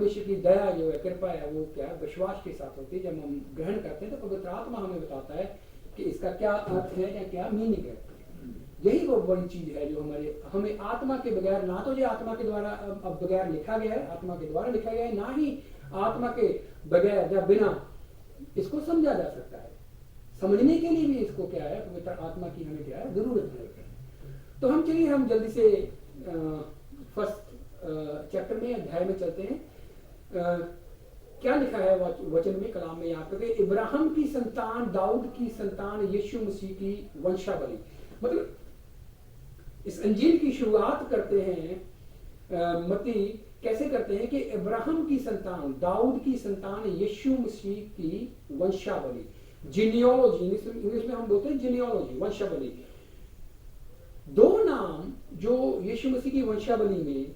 परमेश्वर की दया जो है, कृपा है, वो क्या विश्वास के साथ होती है। जब हम ग्रहण करते हैं तो पवित्र आत्मा हमें बताता है कि इसका क्या अर्थ है या क्या मीनिंग है। यही वो बड़ी चीज है जो हमें आत्मा के बगैर, ना तो ये आत्मा के द्वारा अब बगैर लिखा गया है, आत्मा के द्वारा लिखा गया है, ना ही आत्मा के बगैर या बिना इसको समझा जा सकता है। समझने के लिए भी इसको क्या है, पवित्र आत्मा की हमें क्या है, जरूरत है। तो हम जल्दी से फर्स्ट चैप्टर में, अध्याय में चलते हैं। क्या लिखा है वचन में, कलाम में, यहाँ पे इब्राहिम की संतान, दाऊद की संतान, यीशु मसीह की वंशावली। मतलब इस अंजील की शुरुआत करते हैं मत्ती कैसे करते हैं कि इब्राहिम की संतान, दाऊद की संतान, यीशु मसीह की वंशावली, जीनियोलॉजी, इंग्लिश में हम बोलते हैं जीनियोलॉजी, वंशावली। दो नाम जो यीशु मसीह की वंशावली में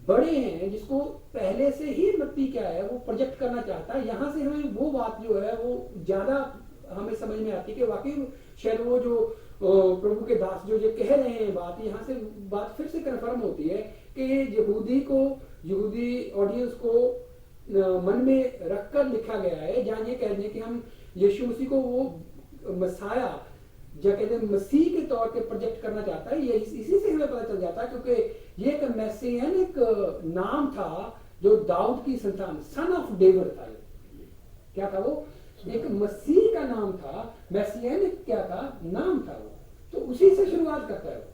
बड़े हैं, जिसको पहले से ही मत्ती क्या है वो प्रोजेक्ट करना चाहता है। यहां से हमें वो बात जो है वो ज्यादा हमें समझ में आती है कि वाकई शायद वो जो प्रभु के दास जो कह रहे हैं बात, यहाँ से बात फिर से कन्फर्म होती है कि यहूदी ऑडियंस को मन में रखकर लिखा गया है, जहां ये कह दें कि हम यीशु मसीह को वो मसाया जो कहते हैं मसीह के तौर पे प्रोजेक्ट करना चाहता है। ये इसी से हमें पता चल जाता है, क्योंकि ये एक मैसियनिक नाम था जो दाऊद की संतान, सन ऑफ डेविड था। क्या था वो? एक मसीह का नाम था, मैसियनिक क्या था, नाम था वो। तो उसी से शुरुआत करता है वो।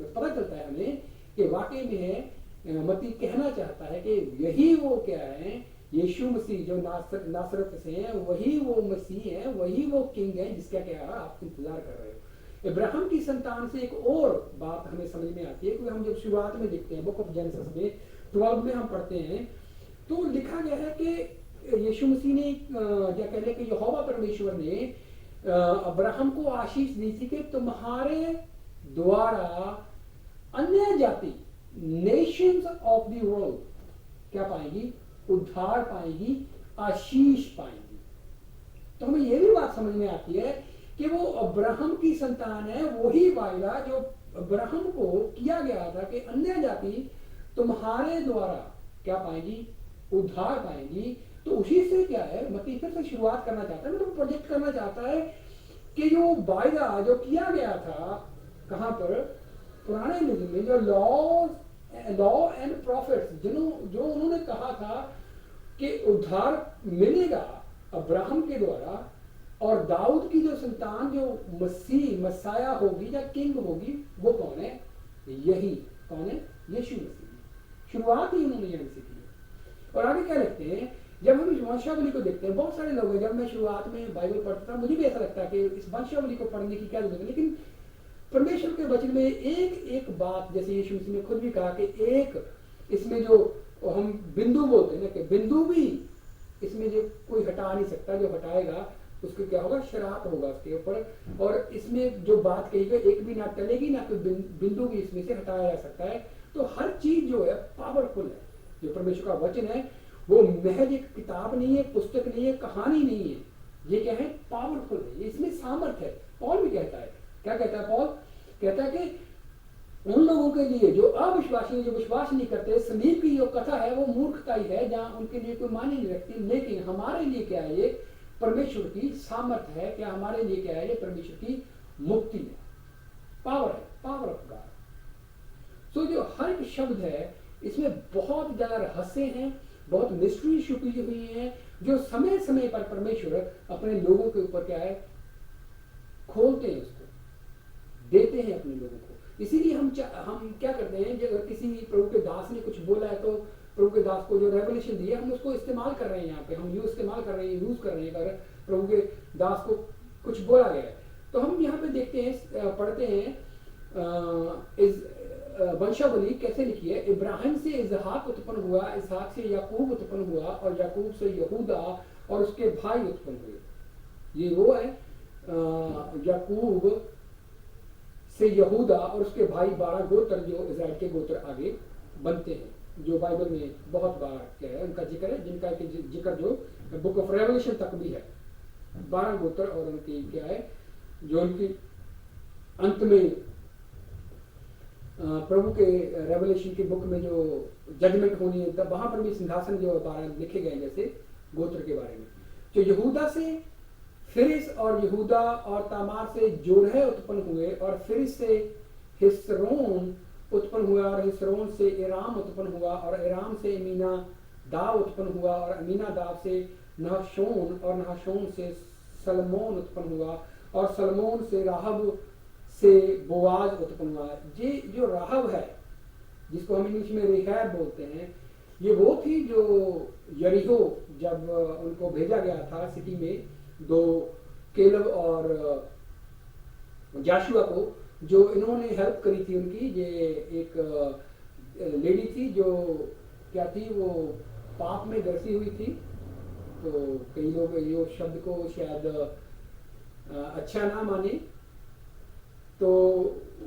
पता चलता है हमें कि वाकई में मत्ती कहना चाहता है कि यही वो क्या है, यीशु मसीह जो नासरत से हैं, वही वो मसीह है, वही वो किंग है जिसका क्या आप इंतजार कर रहे हो। इब्राहिम की संतान से एक और बात हमें समझ में आती है, क्योंकि हम जब शुरुआत में देखते हैं बुक ऑफ जेनेसिस में 12 में हम पढ़ते हैं तो लिखा गया है कि यीशु मसीह ने क्या कहने कि यहोवा परमेश्वर ने अब्राहम को आशीष दी थी कि तुम्हारे द्वारा अन्य जाति, नेशंस ऑफ द वर्ल्ड क्या पाएंगी, उद्धार पाएंगी, आशीष पाएंगी। तो हमें यह भी बात समझ में आती है कि वो अब्राहम की संतान है, वही वायदा जो अब्राहम को किया गया था कि अन्य जाति तुम्हारे द्वारा क्या पाएंगी, उद्धार पाएंगी। तो उसी से क्या है मत्ती फिर से शुरुआत करना चाहता है, मतलब प्रोजेक्ट करना चाहता है कि जो वायदा जो किया गया था, कहां पर, पुराने नियम में, जो लॉ एंड प्रॉफिट्स जो उन्होंने कहा था कि उद्धार मिलेगा अब्राहम के द्वारा, और दाऊद की जो संतान जो मसाया होगी या किंग होगी, वो कौन है, यही कौन है, यीशु मसीह। शुरुआत ही उन्होंने यहीं से की। और आगे क्या लिखते हैं, जब हम इस वंशावली को देखते हैं, बहुत सारे लोग हैं, जब मैं शुरुआत में बाइबल पढ़ता था मुझे भी ऐसा लगता है कि इस वंशावली को पढ़ने की क्या जरूरत है, लेकिन परमेश्वर के वचन में एक एक बात, जैसे यीशु मसीह ने खुद भी कहा कि एक इसमें जो हम बिंदु बोलते हैं ना, कि बिंदु भी इसमें जो कोई हटा नहीं सकता, जो हटाएगा उसको क्या होगा, शराप होगा उसके ऊपर। और इसमें जो बात कही गई एक भी ना टलेगी, ना कोई बिंदु भी इसमें से हटाया जा सकता है। तो हर चीज जो है पावरफुल है। जो परमेश्वर का वचन है वो महज एक किताब नहीं है, पुस्तक नहीं है, कहानी नहीं है, ये क्या है, पावरफुल है, इसमें सामर्थ्य है। पौल भी कहता है, क्या कहता है पौल, कहता है कि उन लोगों के लिए जो अविश्वासी, जो विश्वास नहीं करते, समीप की जो कथा है वो मूर्खता ही है, जहां उनके लिए कोई मायने नहीं रखती, लेकिन हमारे लिए क्या है, ये परमेश्वर की सामर्थ्य है। क्या हमारे लिए क्या है, ये परमेश्वर की मुक्ति है, पावर है, पावर ऑफ गॉड। सो जो हर एक शब्द है इसमें बहुत ज्यादा रहस्य हैं, बहुत मिस्ट्री छुपी हुई है, जो समय समय पर परमेश्वर अपने लोगों के ऊपर क्या है, खोलते हैं, उसको देते हैं अपने लोगों को। इसीलिए हम क्या करते हैं, जब किसी प्रभु के दास ने कुछ बोला है तो प्रभु के दास को जो रेवलेशन दिया, हम उसको इस्तेमाल कर रहे हैं, यहाँ पे हम इस्तेमाल कर रहे हैं, यूज कर रहे हैं। अगर प्रभु के दास को कुछ बोला गया है तो हम यहाँ पे देखते हैं, पढ़ते हैं इस वंशावली कैसे लिखी है। इब्राहिम से इजहाक उत्पन्न हुआ, इसहाक से याकूब उत्पन्न हुआ, और याकूब से यहूदा और उसके भाई उत्पन्न हुए। ये वो है याकूब से यहूदा और उसके भाई 12 गोत्र, जो इजराइल के गोत्र आगे बनते हैं, जो बाइबल में बहुत बार क्या है उनका जिक्र है, जिनका जिक्र जो बुक ऑफ रेवलेशन तक भी है। 12 गोत्र और उनकी क्या है, जो उनकी अंत में प्रभु के रेवलेशन की बुक में जो जजमेंट होनी है तब वहां पर भी सिंहासन जो बारे लिखे गए जैसे गोत्र के बारे में। जो यहूदा से फिरिस और यहूदा और तामार से जोरह उत्पन्न हुए और फिरिस से हिस्रोन उत्पन्न हुआ और हिस्रोन से इराम उत्पन्न हुआ और इराम से अमीना दाव उत्पन्न हुआ और अमीना दाव से नहशोन और नहशोन से सलमोन उत्पन्न हुआ और सलमोन से राहब से बोआज उत्पन्न हुआ। ये जो राहब है जिसको हम इंग्लिश में रेहब बोलते हैं, ये वो थी जो यरीहो जब उनको भेजा गया था सिटी में, दो केलब और जाशुआ को, जो इन्होंने हेल्प करी थी उनकी। ये एक लेडी थी जो क्या थी, वो पाप में ग्रसी हुई थी। तो कई लोग ये शब्द को शायद अच्छा ना माने, तो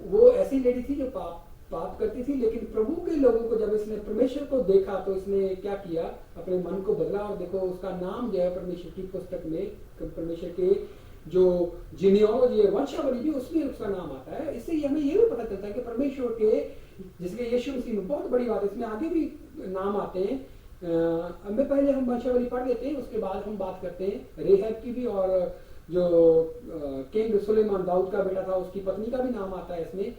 वो ऐसी लेडी थी जो पाप करती थी। लेकिन प्रभु के लोगों को जब इसने परमेश्वर को देखा तो इसने क्या किया, अपने मन को बदला। और देखो उसका नाम जो है परमेश्वर की पुस्तक में, परमेश्वर के जो जीनियोलॉजी है, वंशावली भी, उसमें उसका नाम आता है। इससे हमें ये भी पता चलता है कि परमेश्वर के, जिसके यीशु मसीह में बहुत बड़ी बात है, इसमें आगे भी नाम आते हैं। हमें पहले हम वंशावली पढ़ लेते हैं, उसके बाद हम बात करते हैं रेहब की भी, और जो किंग सुलेमान दाऊद का बेटा था उसकी पत्नी का भी नाम आता है इसमें।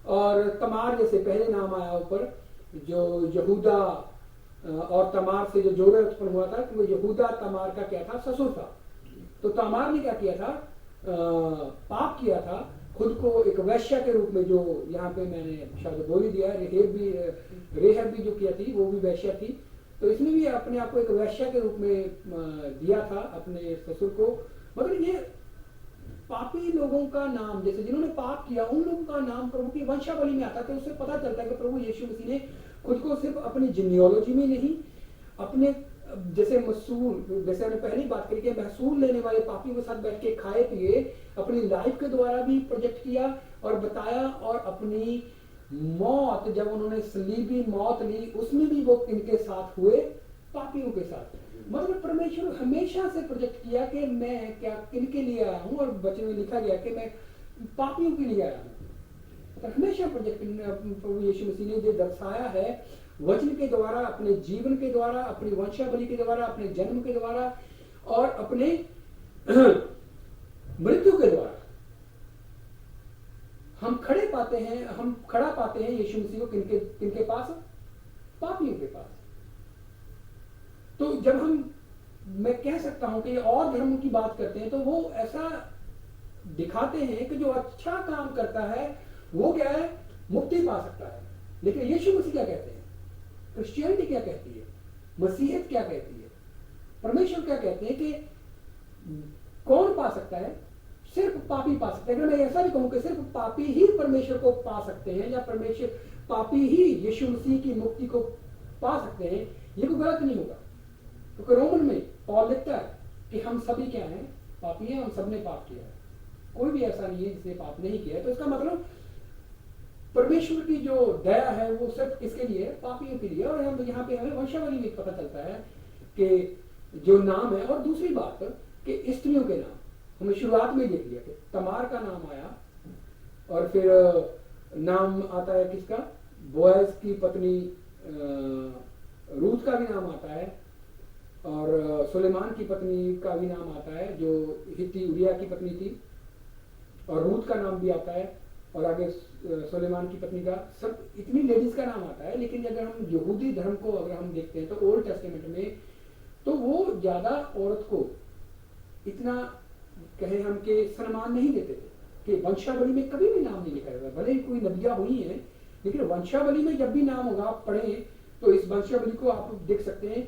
और तमार जैसे पहले नाम आया ऊपर, जो यहूदा और तमार से जो जोड़े उत्पन्न हुआ था, कि वो यहूदा तमार का क्या था, ससुर था। तो तमार ने क्या किया था, पाप किया था, खुद को एक वैश्या के रूप में, जो यहाँ पे मैंने शायद बोल ही दिया, रेहब भी जो किया थी वो भी वैश्या थी। तो इसने भी अपने आप को एक वैश्या के रूप में दिया था अपने ससुर को। मतलब ये पापी लोगों का नाम, जैसे जिन्होंने पाप किया उन लोगों का नाम प्रभु की वंशावली में आता है। तो उससे पता चलता है कि प्रभु यीशु मसीह ने खुद को सिर्फ अपनी जीनियोलॉजी में नहीं, अपने जैसे महसूल, जैसे हमने पहले बात करी कि महसूल लेने वाले पापियों के साथ बैठ के खाए पिए, अपनी लाइफ के द्वारा भी प्रोजेक्ट किया और बताया। और अपनी मौत, जब उन्होंने सलीबी मौत ली, उसमें भी वो किनके साथ हुए, पापियों के साथ। मतलब परमेश्वर हमेशा से प्रोजेक्ट किया कि मैं क्या किनके लिए आया हूं, और वचन में लिखा गया कि मैं पापियों के लिए आया हूं। तो हमेशा प्रोजेक्ट प्रभु यीशु मसीह ने जो दर्शाया है वचन के द्वारा, अपने जीवन के द्वारा, अपनी वंशावली के द्वारा, अपने जन्म के द्वारा और अपने मृत्यु के द्वारा, हम खड़ा पाते हैं यीशु मसीह को किनके पास, पापियों के पास। तो जब मैं कह सकता हूं कि और धर्मों की बात करते हैं तो वो ऐसा दिखाते हैं कि जो अच्छा काम करता है वो क्या है, मुक्ति पा सकता है। लेकिन यीशु मसीह क्या कहते हैं, क्रिश्चियनिटी क्या कहती है, मसीहत क्या कहती है, परमेश्वर क्या कहते हैं कि कौन पा सकता है, सिर्फ पापी पा सकते हैं। अगर मैं ऐसा भी कहूं कि सिर्फ पापी ही परमेश्वर को पा सकते हैं, या परमेश्वर पापी ही यीशु मसीह की मुक्ति को पा सकते हैं, ये कोई गलत नहीं होगा। क्योंकि रोमन में पौल लिखता है कि हम सभी क्या हैं, पापी हैं, हम सबने पाप किया है, कोई भी ऐसा नहीं है जिसने पाप नहीं किया है। तो इसका मतलब परमेश्वर की जो दया है वो सिर्फ किसके लिए है, पापियों के लिए। और हम यहाँ पे हमें वंशावली में पता चलता है कि जो नाम है। और दूसरी बात कि स्त्रियों के नाम हमने शुरुआत में देख लिया कि तमार का नाम आया, और फिर नाम आता है किसका, बोएज की पत्नी रूथ का भी नाम आता है, और सुलेमान की पत्नी का भी नाम आता है जो हित्ती उरिया की पत्नी थी, और रूथ का नाम भी आता है, और आगे सुलेमान की पत्नी का, सब इतनी लेडीज का नाम आता है। लेकिन अगर हम यहूदी धर्म को अगर हम देखते हैं तो ओल्ड टेस्टामेंट में तो वो ज्यादा औरत को इतना कहे हम के सम्मान नहीं देते थे, कि वंशावली में कभी भी नाम नहीं लिखा जाता। भले ही कोई नदियां हुई हैं, लेकिन वंशावली में जब भी नाम होगा आप पढ़ें तो इस वंशावली को आप देख सकते हैं,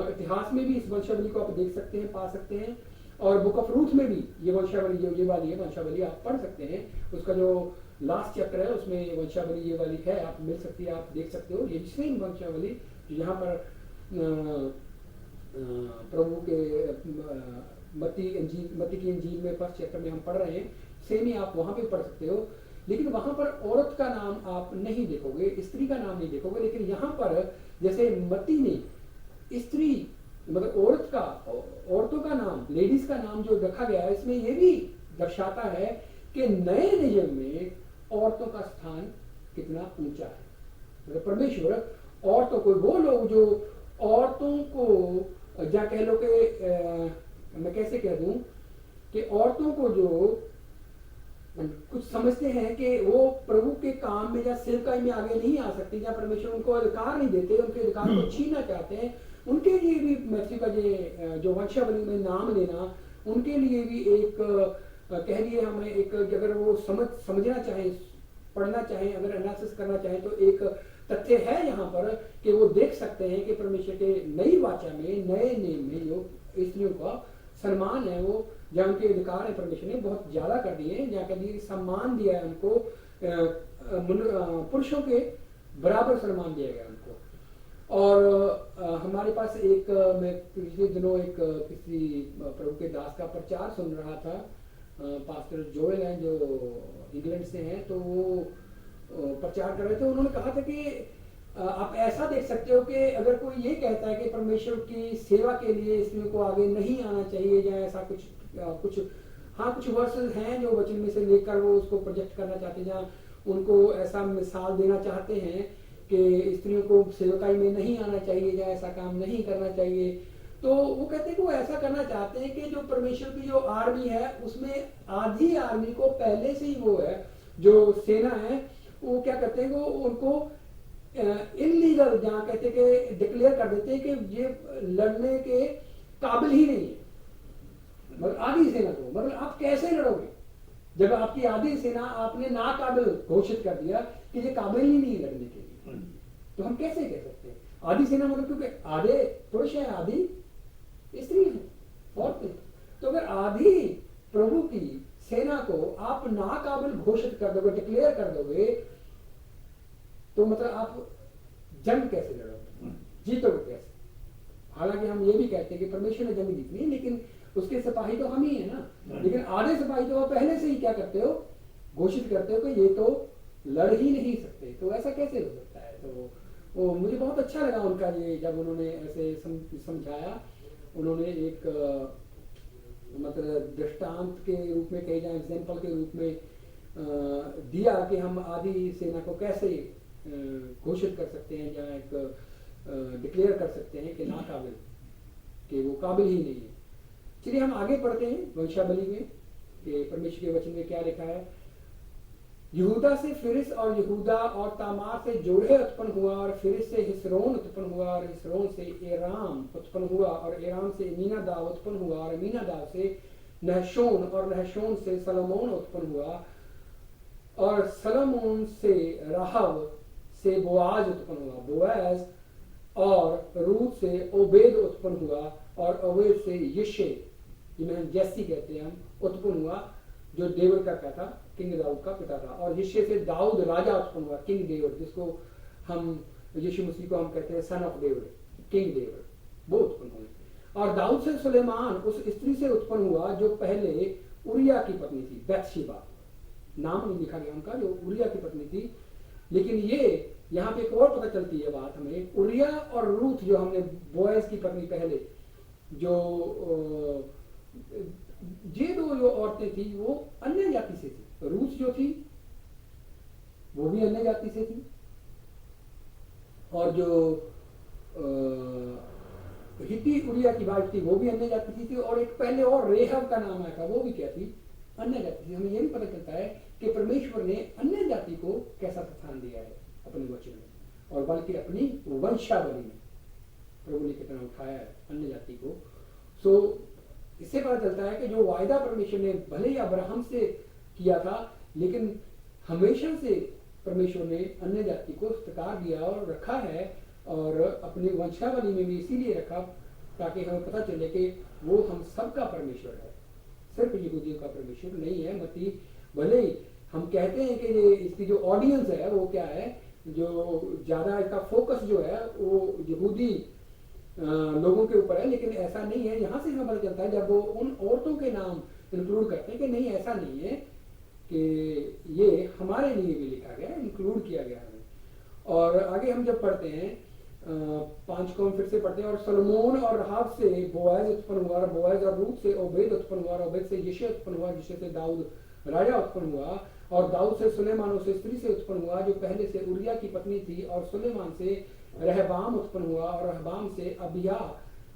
इतिहास में भी इस वंशावली को आप देख सकते हैं, पा सकते हैं। और बुक ऑफ रूथ में भी ये वंशावली, जो ये वाली है वंशावली, आप पढ़ सकते हैं। उसका जो लास्ट चैप्टर है उसमें वंशावली ये वाली है, आप मिल सकती है, आप देख सकते हो। ये सेम वंशावली जो यहाँ पर प्रभु के मत्ती की इंजील में फर्स्ट चैप्टर में हम पढ़ रहे हैं, सेम ही आप वहां पे पढ़ सकते हो। लेकिन वहां पर औरत का नाम आप नहीं देखोगे, स्त्री का नाम नहीं देखोगे। लेकिन यहाँ पर जैसे मत्ती ने स्त्री मतलब औरतों का नाम, लेडीज का नाम जो रखा गया है, इसमें यह भी दर्शाता है कि नए नियम में औरतों का स्थान कितना ऊंचा है। मतलब परमेश्वर औरतों को, वो लोग जो औरतों को या कह लो कि मैं कैसे कह दूं कि औरतों को जो कुछ समझते हैं कि वो प्रभु के काम में या सेवकाई में आगे नहीं आ सकती, या परमेश्वर उनको अधिकार नहीं देते, उनके अधिकार को छीनना चाहते हैं, उनके लिए भी मैथ्यू का जो वंशावली में नाम लेना, उनके लिए भी एक कह लिए हमें एक, अगर वो समझना चाहें, पढ़ना चाहें, अगर एनालिसिस करना चाहें, तो एक तथ्य है यहाँ पर कि वो देख सकते हैं कि परमेश्वर के नई वाचा में, नए नियम में जो स्त्रियों का सम्मान है, वो जहाँ उनके अधिकार है परमेश्वर ने बहुत ज्यादा कर दिए हैं, जहाँ कभी सम्मान दिया है उनको, पुरुषों के बराबर सम्मान दिया गया उनको। और हमारे पास एक, मैं पिछले दिनों एक किसी प्रभु के दास का प्रचार सुन रहा था, पास्टर जोएल हैं जो इंग्लैंड से हैं, तो वो प्रचार कर रहे थे। उन्होंने कहा था कि आप ऐसा देख सकते हो कि अगर कोई ये कहता है कि परमेश्वर की सेवा के लिए स्त्रियों को आगे नहीं आना चाहिए, या ऐसा कुछ हाँ कुछ वर्सेस हैं जो वचन में से लेकर वो उसको प्रोजेक्ट करना चाहते हैं, जहाँ उनको ऐसा मिसाल देना चाहते हैं कि स्त्रियों को सेवकाई में नहीं आना चाहिए या ऐसा काम नहीं करना चाहिए, तो वो कहते हैं कि वो ऐसा करना चाहते हैं कि जो परमेश्वर की जो आर्मी है उसमें आधी आर्मी को पहले से ही वो है जो सेना है, वो क्या करते हैं, वो उनको इनलीगल, जहाँ कहते हैं कि डिक्लेयर कर देते हैं कि ये लड़ने के काबिल ही नहीं है। मतलब आधी सेना को, मतलब आप कैसे लड़ोगे जब आपकी आधी सेना आपने नाकाबिल घोषित कर दिया कि ये काबिल ही नहीं लड़ने के लिए, तो हम कैसे कह सकते हैं आधी सेना? मतलब क्योंकि आधे पुरुष हैं, आधी स्त्री है, औरतें। तो अगर आधी प्रभु की सेना को आप नाकाबिल घोषित कर दोगे, डिक्लेयर कर दोगे, तो मतलब आप जंग कैसे लड़ोगे, जीतोगे कैसे? हालांकि हम ये भी कहते हैं कि परमेश्वर ने जंग जीतनी है, लेकिन उसके सिपाही तो हम ही है ना। लेकिन आधे सिपाही तो आप पहले से ही क्या करते हो, घोषित करते हो कि ये तो लड़ ही नहीं सकते, तो ऐसा कैसे हो सकता है? तो वो मुझे बहुत अच्छा लगा उनका ये, जब उन्होंने ऐसे समझाया। उन्होंने एक मतलब दृष्टांत के रूप में कही जाए, एग्जाम्पल के रूप में दिया कि हम आधी सेना को कैसे घोषित कर सकते हैं, या एक डिक्लेयर कर सकते हैं कि नाकाबिल, कि वो काबिल ही नहीं है। चलिए हम आगे पढ़ते हैं वंशावली में कि परमेश्वर के वचन में क्या लिखा है। यहूदा से फिरिस, और यहूदा और तामार से जोड़े उत्पन्न हुआ, और फिरिस से हिस्रोन उत्पन्न हुआ, और हिस्रोन से एराम उत्पन्न हुआ, और एराम से मीनादाब उत्पन्न हुआ, और मीनादाब से नहशोन, और नहशोन से सलोमोन उत्पन्न हुआ, और सलोमोन से राहब से बोआज उत्पन्न हुआ, बोआज और रूत से ओबेद उत्पन्न हुआ, और ओबेद से यिशे, जिन्हें जैसी कहते हैं हम, उत्पन्न हुआ, जो डेविड का क्या था, किंग दाऊद का पिता था। और यिशे से दाऊद राजा उत्पन्न हुआ, किंग डेविड, जिसको हम यीशु मसीह को हम कहते हैं son of David, king David, वो उत्पन्न हुए। और दाऊद से सुलेमान उस स्त्री से उत्पन्न हुआ जो पहले उरिया की पत्नी थी, बैतशेबा, नाम नहीं लिखा गया उनका, जो उरिया की पत्नी थी। लेकिन ये यहाँ पे एक और पता चलती है बात हमें, उरिया और रूथ जो हमने बोएज की पत्नी पहले, जो ये दो जो औरतें थी वो अन्य जाति से थी। रूथ जो थी वो भी अन्य जाति से थी, और जो हिती उरिया की वाइफ थी वो भी अन्य जाति थी, और एक पहले और रेहब का नाम आया था, वो भी क्या थी, अन्य जाति थी। हमें ये भी पता चलता है कि परमेश्वर ने अन्य जाति को कैसा स्थान दिया है अपने वचन में, और बल्कि अपनी वंशावली में प्रभु ने कितना उठाया है अन्य जाति को। सो इससे पता चलता है कि जो वायदा परमेश्वर ने भले ही अब्राहम से किया था, लेकिन हमेशा से परमेश्वर ने अन्य जाति को स्वीकार दिया और रखा है, और अपनी वंशावली में भी इसीलिए रखा ताकि हमें पता चले कि वो हम सबका परमेश्वर है, सिर्फ यहूदियों का परमेश्वर नहीं है। मती भले ही हम कहते हैं कि ये इसकी जो ऑडियंस है वो क्या है, जो ज्यादा इसका फोकस जो है वो यहूदी लोगों के ऊपर है, लेकिन ऐसा नहीं है। यहाँ से हमें पता चलता है जब वो उन औरतों के नाम इंक्लूड करते हैं कि नहीं, ऐसा नहीं है कि ये हमारे लिए भी लिखा गया है, इंक्लूड किया गया है। और आगे हम जब पढ़ते हैं 5 को हम फिर से पढ़ते हैं। और सलोमोन और राहब से बोआज उत्पन्न हुआ, बोआज और रूत से ओबेद उत्पन्न हुआ, ओबेद से यिशे उत्पन्न हुआ, यिशे से दाऊद राजा उत्पन्न हुआ, और दाऊद से सुलेमान उस स्त्री से उत्पन्न हुआ जो पहले से उरिया की पत्नी थी, और सुलेमान से रहबाम उत्पन्न हुआ, और रहबाम से अबिया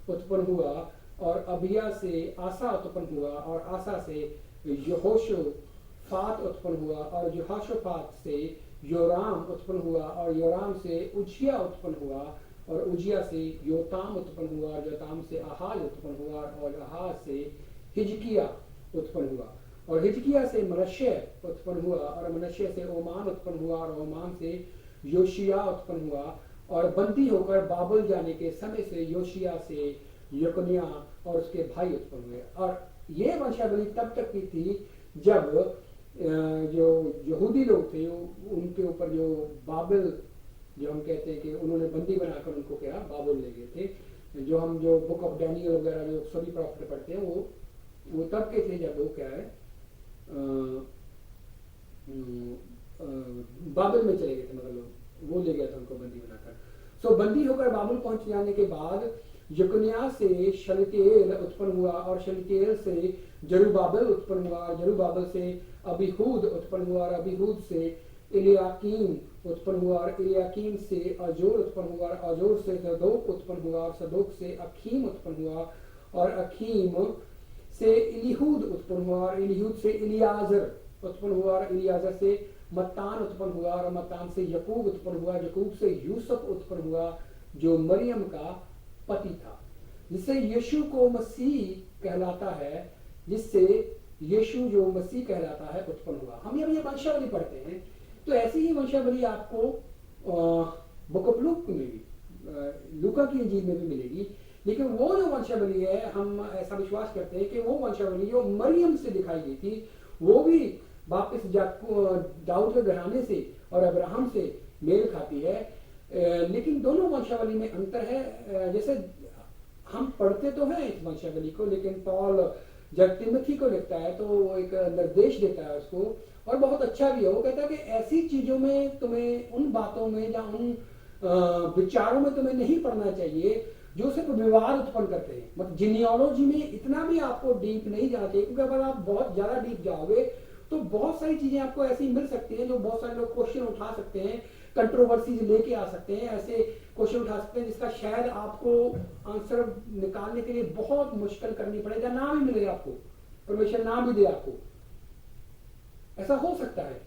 उत्पन्न हुआ, और अबिया से आसा उत्पन्न हुआ, और आसा से यहोशोफात उत्पन्न हुआ, और यहोशोफात से योराम उत्पन्न हुआ, और योराम से उज्जिया उत्पन्न हुआ, और उज्जिया से योताम उत्पन्न हुआ, और योताम से आहाज उत्पन्न हुआ, और आहाज से हिजकिया उत्पन्न हुआ, और हिजकिया से मनश्शे उत्पन्न हुआ, और मनश्शे से ओमान उत्पन्न हुआ, और ओमान से योशिया उत्पन्न हुआ, और बंदी होकर बाबुल जाने के समय से योशिया से यकोनिया और उसके भाई उत्पन्न हुए। और ये वंशावली तब तक की थी जब जो यहूदी लोग थे उनके ऊपर जो बाबिल, जो हम कहते हैं कि उन्होंने बंदी बनाकर उनको क्या बाबुल ले गए थे। जो बुक ऑफ डैनियल वगैरह जो सभी प्रॉफिट पढ़ते हैं वो तब के थे जब वो क्या है बाबिल में चले गए थे, मतलब वो ले गया था उनको बंदी बनाकर। सो बंदी होकर बाबुल पहुंच जाने के बाद यकुनिया से शलतिएल उत्पन्न हुआ, और शलतिएल से जरुबाबेल उत्पन्न हुआ, और जरुबाबेल से अबीहूद उत्पन्न हुआ, और अबीहूद से इलियाकीम उत्पन्न हुआ, और इलियाकीम से अजोर उत्पन्न हुआ, और अजोर से सदोक उत्पन्न हुआ, और सदोक से अखीम उत्पन्न हुआ, और अखीम से इलीहूद उत्पन्न हुआ, और इलीहूद से इलियाजर उत्पन्न हुआ, और इलियाजर से मत्तान उत्पन्न हुआ, और मत्तान से यकूब उत्पन्न हुआ, यकूब से यूसुफ उत्पन्न हुआ जो मरियम का पति था, जिससे यीशु को मसीह कहलाता है, जिससे यीशु जो मसीह कहलाता है उत्पन्न हुआ। हम जब ये वंशावली पढ़ते हैं तो ऐसी ही वंशावली आपको बुक ऑफ लूक में भी, लूका की इंजील में भी मिलेगी, लेकिन वो जो वंशावली है हम ऐसा विश्वास करते हैं कि वो वंशावली जो मरियम से दिखाई गई थी वो भी वापस दाऊद के घराने से और अब्राहम से मेल खाती है। लेकिन दोनों वंशावली में अंतर है। जैसे हम पढ़ते तो हैं इस वंशावली को, लेकिन पॉल जब तिमोथी को लिखता है तो वो एक निर्देश देता है उसको, और बहुत अच्छा भी है। वो कहता है कि ऐसी चीजों में तुम्हें, उन बातों में या उन विचारों में तुम्हें नहीं पढ़ना चाहिए जो सिर्फ विवाद उत्पन्न करते हैं। मतलब जीनियोलॉजी में इतना भी आपको डीप नहीं जाना चाहिए, क्योंकि अगर आप बहुत ज्यादा डीप जाओगे तो बहुत सारी चीजें आपको ऐसी मिल सकती हैं जो बहुत सारे लोग क्वेश्चन उठा सकते हैं, कंट्रोवर्सीज लेके आ सकते हैं, ऐसे क्वेश्चन उठा सकते हैं जिसका शायद आपको आंसर निकालने के लिए बहुत मुश्किल करनी पड़े या ना भी मिले आपको, परमेश्वर ना भी दे आपको, ऐसा हो सकता है।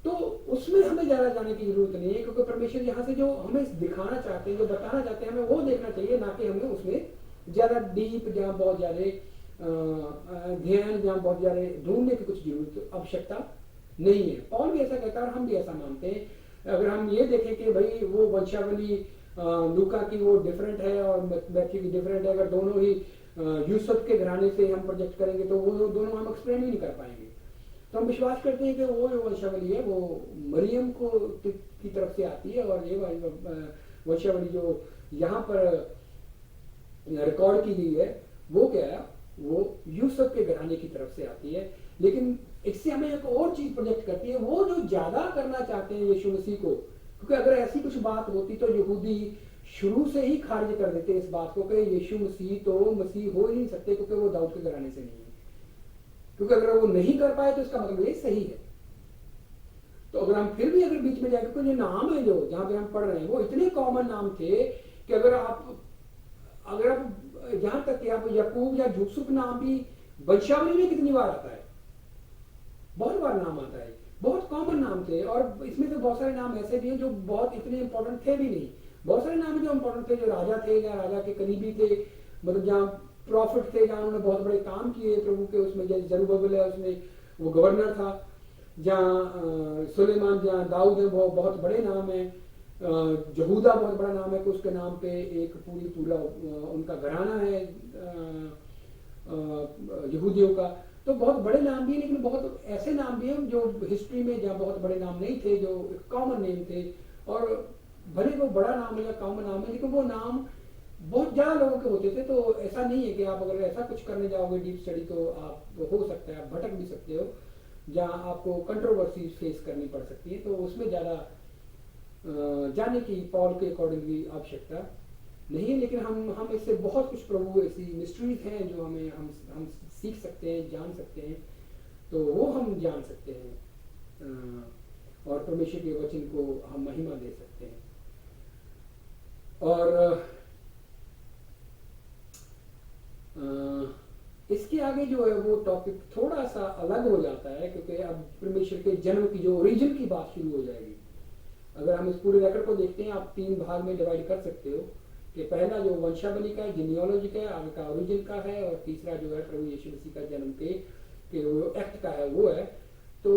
तो उसमें हमें ज्यादा जाने की जरूरत नहीं है, क्योंकि परमेश्वर यहाँ से जो हमें दिखाना चाहते हैं, जो बताना चाहते हैं, हमें वो देखना चाहिए, ना कि हमें उसमें ज्यादा डीप, जहाँ बहुत ज्यादा ध्यान, जहाँ बहुत ज्यादा ढूंढने की कुछ जरूरत, आवश्यकता नहीं है। पॉल भी ऐसा कहता है और हम भी ऐसा मानते हैं। अगर हम ये देखें कि भाई वो वंशावली लूका की वो डिफरेंट है और मैथ्यू की डिफरेंट है, अगर दोनों ही यूसुफ के घराने से हम प्रोजेक्ट करेंगे तो वो दोनों हम एक्सप्लेन ही नहीं कर पाएंगे। तो हम विश्वास करते हैं कि वो जो वंशावली है वो मरियम को की तरफ से आती है, और ये वंशावली जो यहाँ पर रिकॉर्ड की गई है वो क्या है, वो यूसुफ के घराने की तरफ से आती है। लेकिन इससे हमें एक और चीज प्रोजेक्ट करती है, वो जो ज्यादा करना चाहते हैं यीशु मसीह को, क्योंकि अगर ऐसी कुछ बात होती तो यहूदी शुरू से ही खारिज कर देते इस बात को कि यीशु मसीह तो मसीह हो ही नहीं सकते, क्योंकि वो दाऊद के घराने से नहीं है। क्योंकि अगर वो नहीं कर पाए तो इसका मतलब ये सही है। तो अगर हम फिर भी अगर बीच में जाकर, क्योंकि ये नाम है जो जहां पे हम पढ़ रहे हैं वो इतने कॉमन नाम थे कि अगर आप जहां तक कि आप यकूब या यूसुफ नाम भी वंशावली में कितनी बार आता है, बहुत बार नाम आता है, बहुत कॉमन नाम थे। और इसमें से बहुत सारे नाम ऐसे भी हैं जो बहुत इतने इंपॉर्टेंट थे भी नहीं। बहुत सारे नाम जो इंपॉर्टेंट थे, जो राजा थे या राजा के करीबी थे, मतलब जहाँ प्रॉफिट थे, जहाँ उन्होंने बहुत बड़े काम किए प्रभु के, उसमें जैसे जरूबबाबेल है उसमें वो गवर्नर था, जहाँ सुलेमान, जहाँ दाऊद है वो बहुत बड़े नाम है, यहूदा बहुत बड़ा नाम है कि उसके नाम पे एक पूरा उनका घराना है यहूदियों का। तो बहुत बड़े नाम भी है, लेकिन बहुत ऐसे नाम भी हैं जो हिस्ट्री में जहाँ बहुत बड़े नाम नहीं थे, जो कॉमन नेम थे, और भले वो बड़ा नाम है या कॉमन नाम है, लेकिन वो नाम बहुत ज्यादा लोगों के होते थे। तो ऐसा नहीं है कि आप अगर ऐसा कुछ करने जाओगे डीप स्टडी तो आप हो सकता है आप भटक भी सकते हो, जहाँ आपको कंट्रोवर्सी फेस करनी पड़ सकती है। तो उसमें ज्यादा जाने की पॉल के अकॉर्डिंगली आवश्यकता नहीं है। लेकिन हम इससे बहुत कुछ प्रभु ऐसी मिस्ट्रीज हैं जो हम सीख सकते हैं, जान सकते हैं। तो वो हम जान सकते हैं और परमेश्वर के वचन को हम महिमा दे सकते हैं। और इसके आगे जो है वो टॉपिक थोड़ा सा अलग हो जाता है, क्योंकि अब परमेश्वर के जन्म की जो ओरिजिन की बात शुरू हो जाएगी। अगर हम इस पूरे रेकॉर्ड को देखते हैं, आप 3 भाग में डिवाइड कर सकते हो कि पहला जो वंशावली का है, जीनियोलॉजी का है, आगे का ओरिजिन का है, और तीसरा जो है प्रभु यीशु मसीह का जन्म के वो एक्ट का है, वो है। तो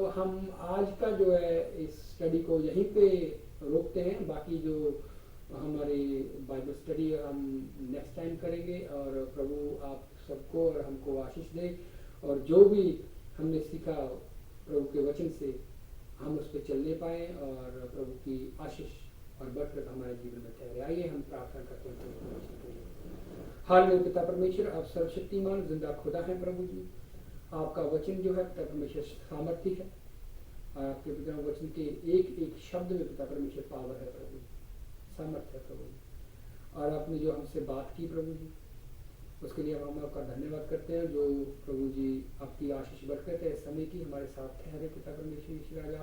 हम आज का जो है इस स्टडी को यहीं पे रोकते हैं। बाकी जो हमारी बाइबल स्टडी हम नेक्स्ट टाइम करेंगे, और प्रभु आप सबको और हमको आशीष दे, और जो भी हमने सीखा प्रभु के वचन से हम उस पर चलने पाए, और प्रभु की आशीष और बरकत हमारे जीवन में ठहरे। आइए हम प्रार्थना करते हैं। हालेलुया। पिता परमेश्वर, आप सर्वशक्तिमान जिंदा खुदा हैं प्रभु जी। आपका वचन जो है पिता परमेश्वर सामर्थ्य है, और आपके पिता वचन के एक एक शब्द में पिता परमेश्वर पावर है प्रभु जी, सामर्थ्य है प्रभु जी। और आपने जो हमसे बात की प्रभु जी, उसके लिए हम आपका धन्यवाद करते हैं। जो प्रभु जी आपकी आशीष बरकत है इस समय की हमारे साथ ठहरे पिता परमेश्वर यीशु राजा,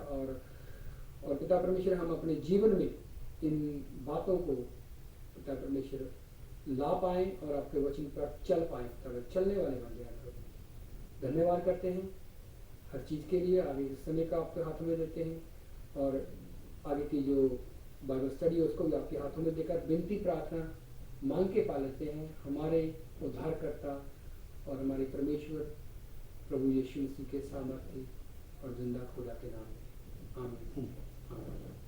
और पिता परमेश्वर हम अपने जीवन में इन बातों को पिता परमेश्वर ला पाए, और आपके वचन पर चल पाए, चलने वाले बन जाए प्रभु। धन्यवाद करते हैं हर चीज़ के लिए। आगे इस समय का आपके हाथों में देते हैं, और आगे की जो बाइबल स्टडी है उसको भी आपके हाथों में देकर विनती प्रार्थना मांग के पा लेते हैं हमारे उद्धारकर्ता और हमारे परमेश्वर प्रभु यीशु मसीह के सामर्थ्य और जिंदा खुदा के नाम में। आमीन। आमीन।